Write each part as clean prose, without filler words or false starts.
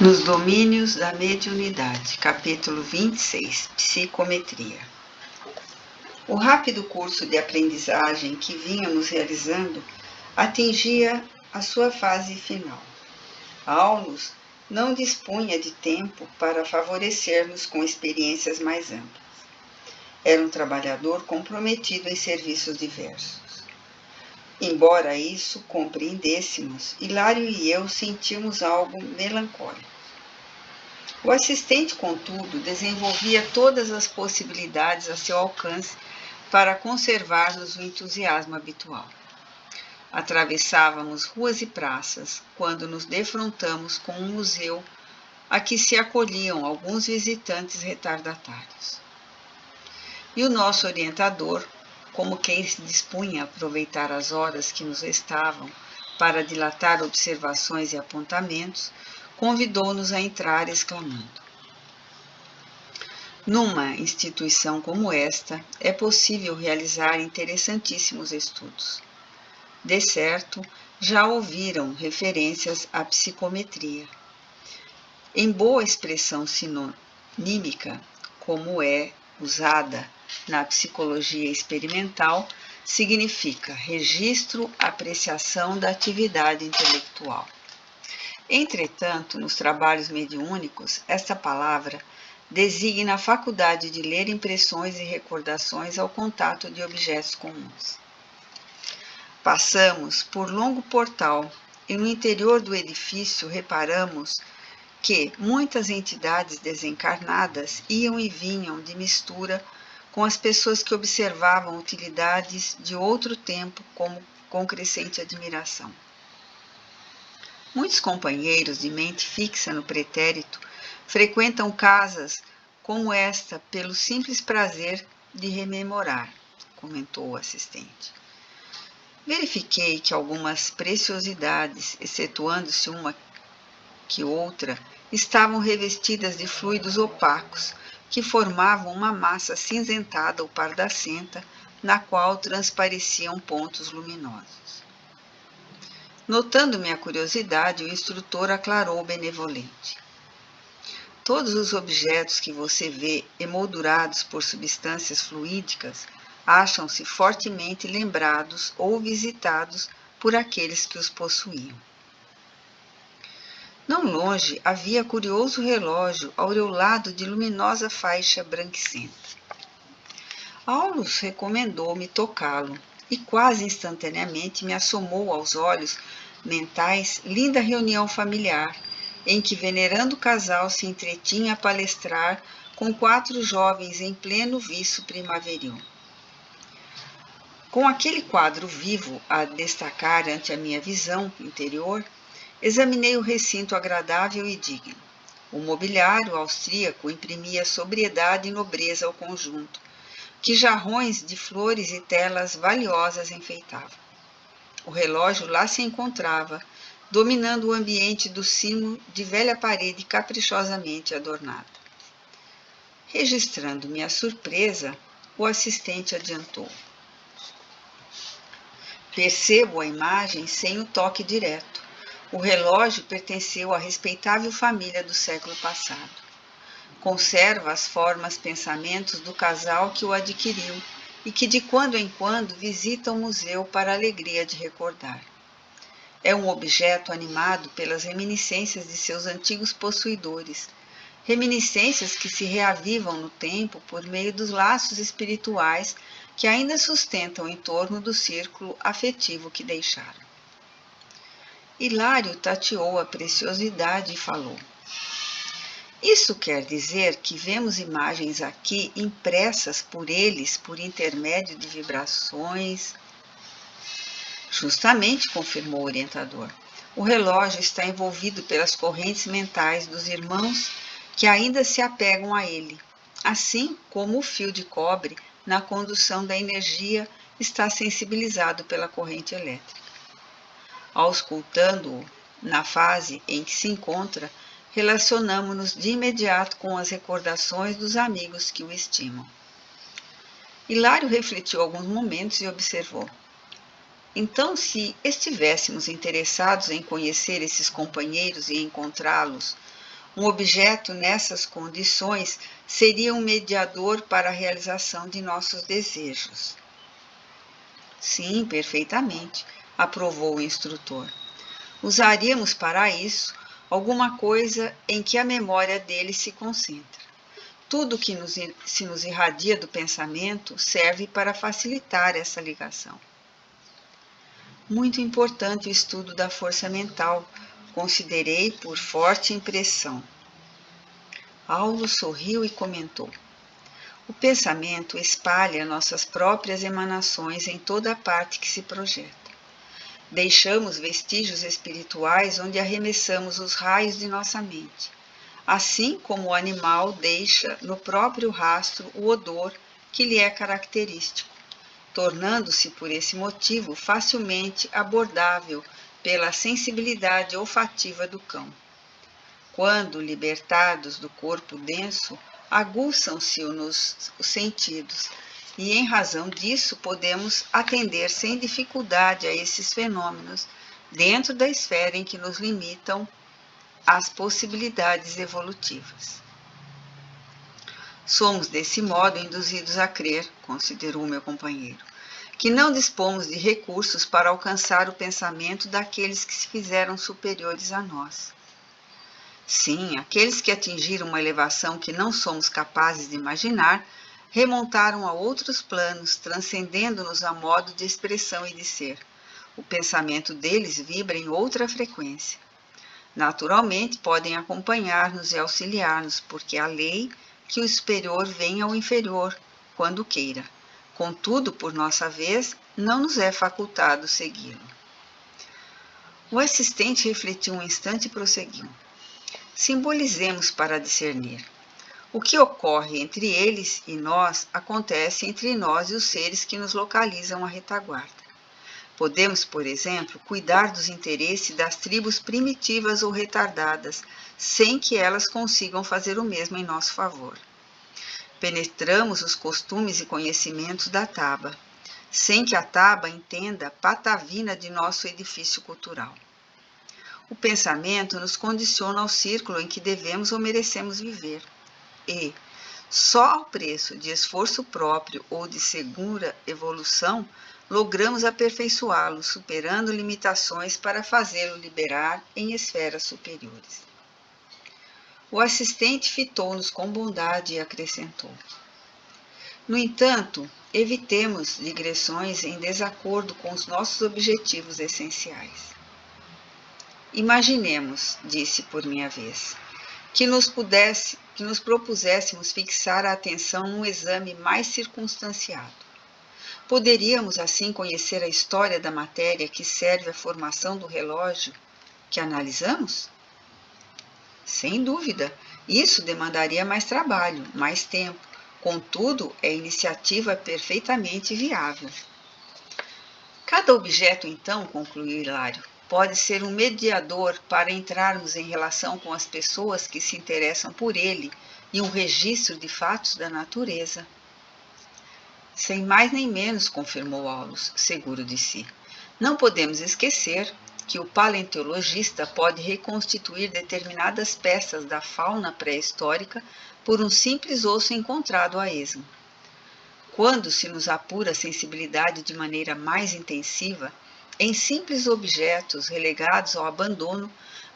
Nos domínios da mediunidade, capítulo 26, Psicometria. O rápido curso de aprendizagem que vínhamos realizando atingia a sua fase final. Aulus não dispunha de tempo para favorecer-nos com experiências mais amplas. Era um trabalhador comprometido em serviços diversos. Embora isso compreendêssemos, Hilário e eu sentimos algo melancólico. O assistente, contudo, desenvolvia todas as possibilidades a seu alcance para conservar-nos o entusiasmo habitual. Atravessávamos ruas e praças quando nos defrontamos com um museu a que se acolhiam alguns visitantes retardatários. E o nosso orientador, como quem se dispunha a aproveitar as horas que nos restavam para dilatar observações e apontamentos, convidou-nos a entrar exclamando: "Numa instituição como esta, é possível realizar interessantíssimos estudos. De certo, já ouviram referências à psicometria. Em boa expressão sinonímica, como é usada na psicologia experimental, significa registro, apreciação da atividade intelectual. Entretanto, nos trabalhos mediúnicos, esta palavra designa a faculdade de ler impressões e recordações ao contato de objetos comuns. Passamos por longo portal e no interior do edifício reparamos que muitas entidades desencarnadas iam e vinham de mistura com as pessoas que observavam utilidades de outro tempo com crescente admiração. Muitos companheiros de mente fixa no pretérito frequentam casas como esta pelo simples prazer de rememorar, comentou o assistente. Verifiquei que algumas preciosidades, excetuando-se uma que outra, estavam revestidas de fluidos opacos que formavam uma massa cinzentada ou pardacenta na qual transpareciam pontos luminosos. Notando minha curiosidade, o instrutor aclarou benevolente: todos os objetos que você vê emoldurados por substâncias fluídicas acham-se fortemente lembrados ou visitados por aqueles que os possuíam. Não longe havia curioso relógio aureolado de luminosa faixa branquicenta. Aulus recomendou-me tocá-lo e quase instantaneamente me assomou aos olhos mentais linda reunião familiar, em que venerando casal se entretinha a palestrar com 4 jovens em pleno viço primaveril. Com aquele quadro vivo a destacar ante a minha visão interior, examinei o recinto agradável e digno. O mobiliário austríaco imprimia sobriedade e nobreza ao conjunto, que jarrões de flores e telas valiosas enfeitavam. O relógio lá se encontrava, dominando o ambiente do cimo de velha parede caprichosamente adornada. Registrando minha surpresa, o assistente adiantou: percebo a imagem sem o toque direto. O relógio pertenceu à respeitável família do século passado. Conserva as formas, pensamentos do casal que o adquiriu e que de quando em quando visita o museu para a alegria de recordar. É um objeto animado pelas reminiscências de seus antigos possuidores, reminiscências que se reavivam no tempo por meio dos laços espirituais que ainda sustentam em torno do círculo afetivo que deixaram. Hilário tateou a preciosidade e falou: isso quer dizer que vemos imagens aqui impressas por eles por intermédio de vibrações? Justamente, confirmou o orientador. O relógio está envolvido pelas correntes mentais dos irmãos que ainda se apegam a ele, assim como o fio de cobre na condução da energia está sensibilizado pela corrente elétrica. Auscultando-o na fase em que se encontra, relacionamo-nos de imediato com as recordações dos amigos que o estimam. Hilário refletiu alguns momentos e observou: então, se estivéssemos interessados em conhecer esses companheiros e encontrá-los, Um objeto nessas condições seria um mediador para a realização de nossos desejos. Sim, perfeitamente, aprovou o instrutor. Usaríamos para isso alguma coisa em que a memória dele se concentra. Tudo que se nos irradia do pensamento serve para facilitar essa ligação. Muito importante o estudo da força mental, considerei por forte impressão. Aulo sorriu e comentou. O pensamento espalha nossas próprias emanações em toda a parte que se projeta. Deixamos vestígios espirituais onde arremessamos os raios de nossa mente, assim como o animal deixa no próprio rastro o odor que lhe é característico, tornando-se por esse motivo facilmente abordável pela sensibilidade olfativa do cão. Quando libertados do corpo denso, aguçam-se-nos os sentidos, e em razão disso podemos atender sem dificuldade a esses fenômenos dentro da esfera em que nos limitam as possibilidades evolutivas. Somos desse modo induzidos a crer, considerou meu companheiro, que não dispomos de recursos para alcançar o pensamento daqueles que se fizeram superiores a nós. Sim, aqueles que atingiram uma elevação que não somos capazes de imaginar, remontaram a outros planos, transcendendo-nos a modo de expressão e de ser. O pensamento deles vibra em outra frequência. Naturalmente, podem acompanhar-nos e auxiliar-nos, porque a lei que o superior vem ao inferior, quando queira. Contudo, por nossa vez, não nos é facultado segui-lo. O assistente refletiu um instante e prosseguiu. Simbolizemos para discernir. O que ocorre entre eles e nós acontece entre nós e os seres que nos localizam à retaguarda. Podemos, por exemplo, cuidar dos interesses das tribos primitivas ou retardadas, sem que elas consigam fazer o mesmo em nosso favor. Penetramos os costumes e conhecimentos da Taba, sem que a Taba entenda patavina de nosso edifício cultural. O pensamento nos condiciona ao círculo em que devemos ou merecemos viver. E, só ao preço de esforço próprio ou de segura evolução, logramos aperfeiçoá-lo, superando limitações para fazê-lo liberar em esferas superiores. O assistente fitou-nos com bondade e acrescentou. No entanto, evitemos digressões em desacordo com os nossos objetivos essenciais. Imaginemos, disse por minha vez, que nos propuséssemos fixar a atenção num exame mais circunstanciado. Poderíamos assim conhecer a história da matéria que serve à formação do relógio que analisamos? Sem dúvida, isso demandaria mais trabalho, mais tempo. Contudo, a iniciativa é perfeitamente viável. Cada objeto, então, concluiu Hilário, pode ser um mediador para entrarmos em relação com as pessoas que se interessam por ele e um registro de fatos da natureza. Sem mais nem menos, confirmou Aulus, seguro de si. Não podemos esquecer que o paleontologista pode reconstituir determinadas peças da fauna pré-histórica por um simples osso encontrado a esmo. Quando se nos apura a sensibilidade de maneira mais intensiva, em simples objetos relegados ao abandono,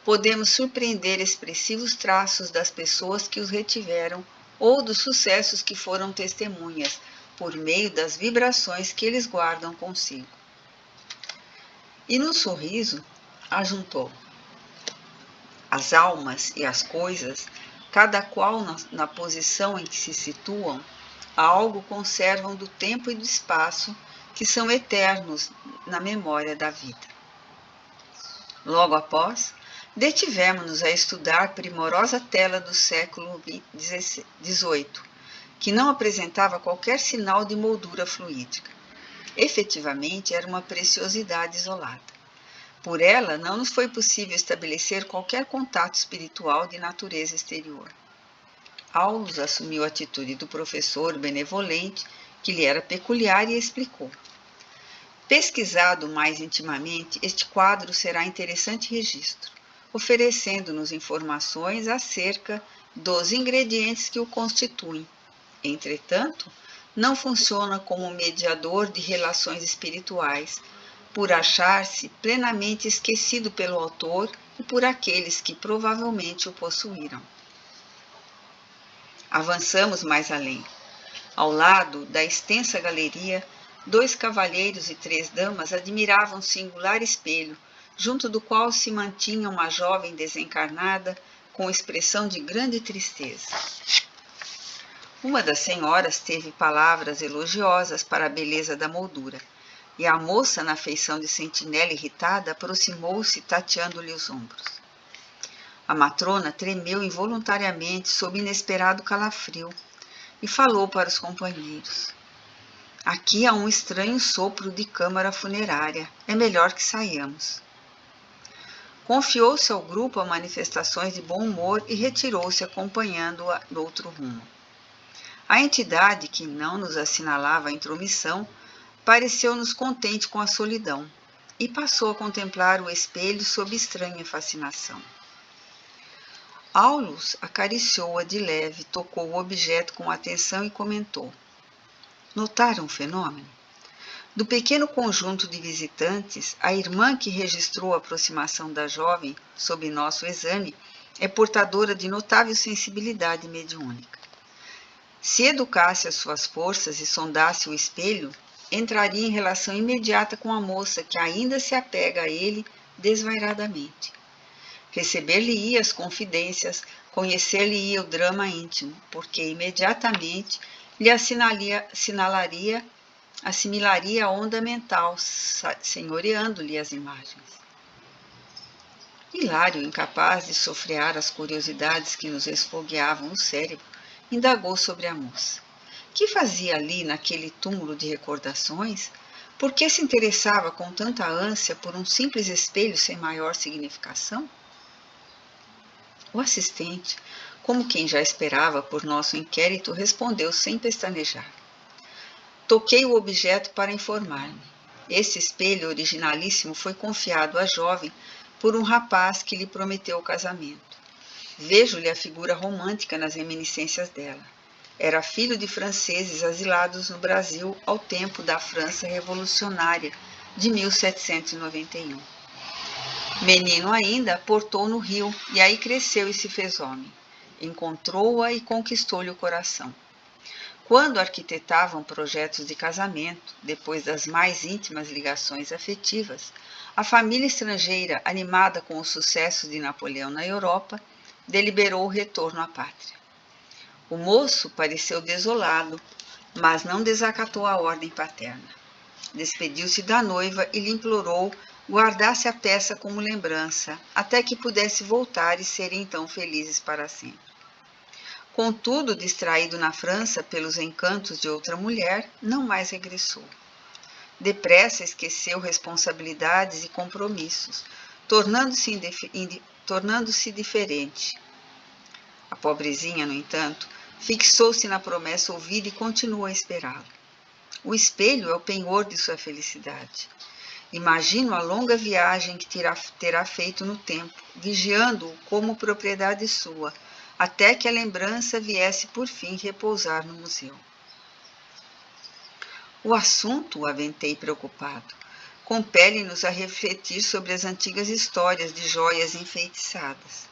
podemos surpreender expressivos traços das pessoas que os retiveram ou dos sucessos que foram testemunhas, por meio das vibrações que eles guardam consigo. E no sorriso, ajuntou. As almas e as coisas, cada qual na posição em que se situam, algo conservam do tempo e do espaço que são eternos na memória da vida. Logo após, detivemo-nos a estudar a primorosa tela do século XVIII, que não apresentava qualquer sinal de moldura fluídica. Efetivamente, era uma preciosidade isolada. Por ela, não nos foi possível estabelecer qualquer contato espiritual de natureza exterior. Aulus assumiu a atitude do professor benevolente, que lhe era peculiar, e explicou. Pesquisado mais intimamente, este quadro será interessante registro. oferecendo-nos informações acerca dos ingredientes que o constituem. Entretanto, não funciona como mediador de relações espirituais, por achar-se plenamente esquecido pelo autor e por aqueles que provavelmente o possuíram. Avançamos mais além. Ao lado da extensa galeria, 2 cavalheiros e 3 damas admiravam um singular espelho, junto do qual se mantinha uma jovem desencarnada com expressão de grande tristeza. Uma das senhoras teve palavras elogiosas para a beleza da moldura, e a moça, na feição de sentinela irritada, aproximou-se, tateando-lhe os ombros. A matrona tremeu involuntariamente sob inesperado calafrio e falou para os companheiros: aqui há um estranho sopro de câmara funerária, é melhor que saiamos. Confiou-se ao grupo a manifestações de bom humor e retirou-se acompanhando-a do outro rumo. A entidade, que não nos assinalava a intromissão, pareceu-nos contente com a solidão e passou a contemplar o espelho sob estranha fascinação. Aulus acariciou-a de leve, tocou o objeto com atenção e comentou: notaram o fenômeno? Do pequeno conjunto de visitantes, a irmã que registrou a aproximação da jovem sob nosso exame é portadora de notável sensibilidade mediúnica. Se educasse as suas forças e sondasse o espelho, entraria em relação imediata com a moça que ainda se apega a ele desvairadamente. Receber-lhe-ia as confidências, conhecer-lhe-ia o drama íntimo, porque imediatamente lhe assimilaria a onda mental, senhoreando-lhe as imagens. Hilário, incapaz de sofrear as curiosidades que nos esfogueavam o cérebro, indagou sobre a moça. Que fazia ali naquele túmulo de recordações? Por que se interessava com tanta ânsia por um simples espelho sem maior significação? O assistente, como quem já esperava por nosso inquérito, respondeu sem pestanejar. Toquei o objeto para informar-me. Esse espelho originalíssimo foi confiado à jovem por um rapaz que lhe prometeu o casamento. Vejo-lhe a figura romântica nas reminiscências dela. Era filho de franceses asilados no Brasil ao tempo da França Revolucionária de 1791. Menino ainda, portou no Rio, e aí cresceu e se fez homem. Encontrou-a e conquistou-lhe o coração. Quando arquitetavam projetos de casamento, depois das mais íntimas ligações afetivas, a família estrangeira, animada com o sucesso de Napoleão na Europa, deliberou o retorno à pátria. O moço pareceu desolado, mas não desacatou a ordem paterna. Despediu-se da noiva e lhe implorou guardasse a peça como lembrança, até que pudesse voltar e serem então felizes para sempre. Contudo, distraído na França pelos encantos de outra mulher, não mais regressou. Depressa esqueceu responsabilidades e compromissos, tornando-se diferente. A pobrezinha, no entanto, fixou-se na promessa ouvida e continuou a esperá-lo. O espelho é o penhor de sua felicidade. Imagino a longa viagem que terá feito no tempo, vigiando-o como propriedade sua, até que a lembrança viesse por fim repousar no museu. O assunto, aventei preocupado, compele-nos a refletir sobre as antigas histórias de joias enfeitiçadas.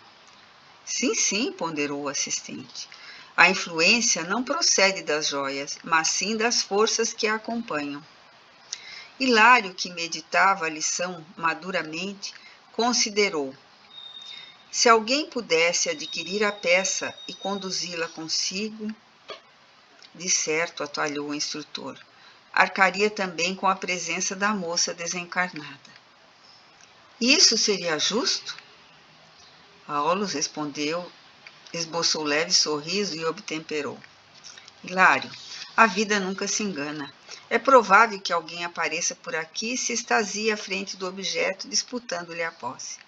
Sim, ponderou o assistente. A influência não procede das joias, mas sim das forças que a acompanham. Hilário, que meditava a lição maduramente, considerou: se alguém pudesse adquirir a peça e conduzi-la consigo, de certo, atalhou o instrutor, arcaria também com a presença da moça desencarnada. Isso seria justo? Aulus respondeu, esboçou leve sorriso e obtemperou. Hilário, a vida nunca se engana. É provável que alguém apareça por aqui e se extasie à frente do objeto, disputando-lhe a posse.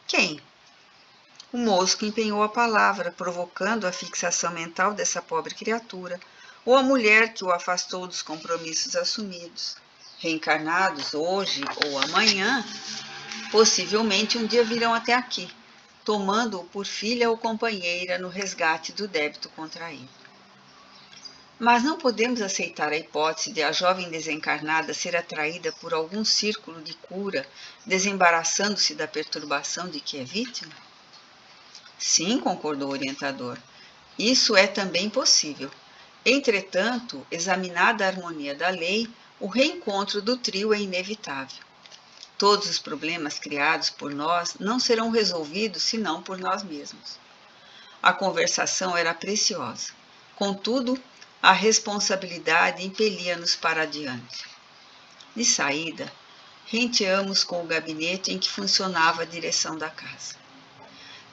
Quem? O moço que empenhou a palavra, provocando a fixação mental dessa pobre criatura, ou a mulher que o afastou dos compromissos assumidos. Reencarnados hoje ou amanhã, Possivelmente um dia virão até aqui, tomando-o por filha ou companheira no resgate do débito contraído. Mas não podemos aceitar a hipótese de a jovem desencarnada ser atraída por algum círculo de cura, desembaraçando-se da perturbação de que é vítima? Sim, concordou o orientador. Isso é também possível. Entretanto, examinada a harmonia da lei, o reencontro do trio é inevitável. Todos os problemas criados por nós não serão resolvidos senão por nós mesmos. A conversação era preciosa. Contudo, a responsabilidade impelia-nos para adiante. De saída, renteamos com o gabinete em que funcionava a direção da casa.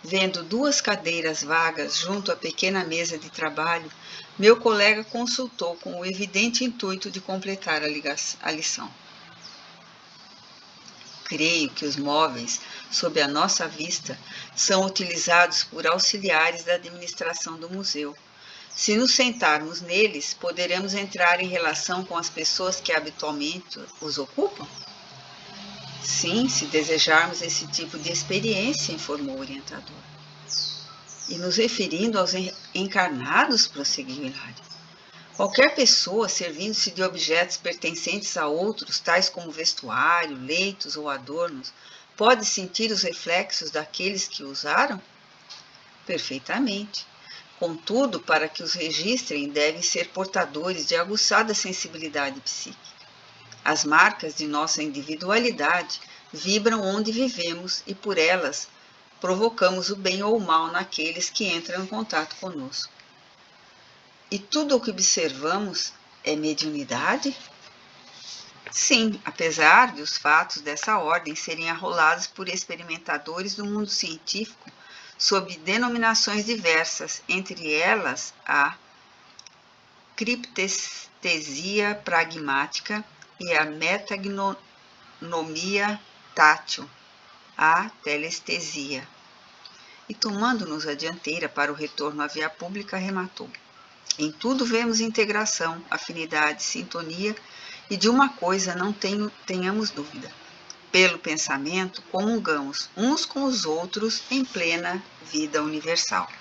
Vendo 2 cadeiras vagas junto à pequena mesa de trabalho, meu colega consultou com o evidente intuito de completar a lição. Creio que os móveis, sob a nossa vista, são utilizados por auxiliares da administração do museu. Se nos sentarmos neles, poderemos entrar em relação com as pessoas que habitualmente os ocupam? Sim, se desejarmos esse tipo de experiência, informou o orientador. E nos referindo aos encarnados, prosseguiu Hilário. Qualquer pessoa, servindo-se de objetos pertencentes a outros, tais como vestuário, leitos ou adornos, pode sentir os reflexos daqueles que usaram? Perfeitamente. Contudo, para que os registrem, devem ser portadores de aguçada sensibilidade psíquica. As marcas de nossa individualidade vibram onde vivemos e, por elas, provocamos o bem ou o mal naqueles que entram em contato conosco. E tudo o que observamos é mediunidade? Sim, apesar de os fatos dessa ordem serem arrolados por experimentadores do mundo científico sob denominações diversas, entre elas a criptestesia pragmática e a metagnomia tátil, a telestesia. E tomando-nos a dianteira para o retorno à via pública, rematou. Em tudo vemos integração, afinidade, sintonia, e de uma coisa não tenhamos dúvida. Pelo pensamento, comungamos uns com os outros em plena vida universal.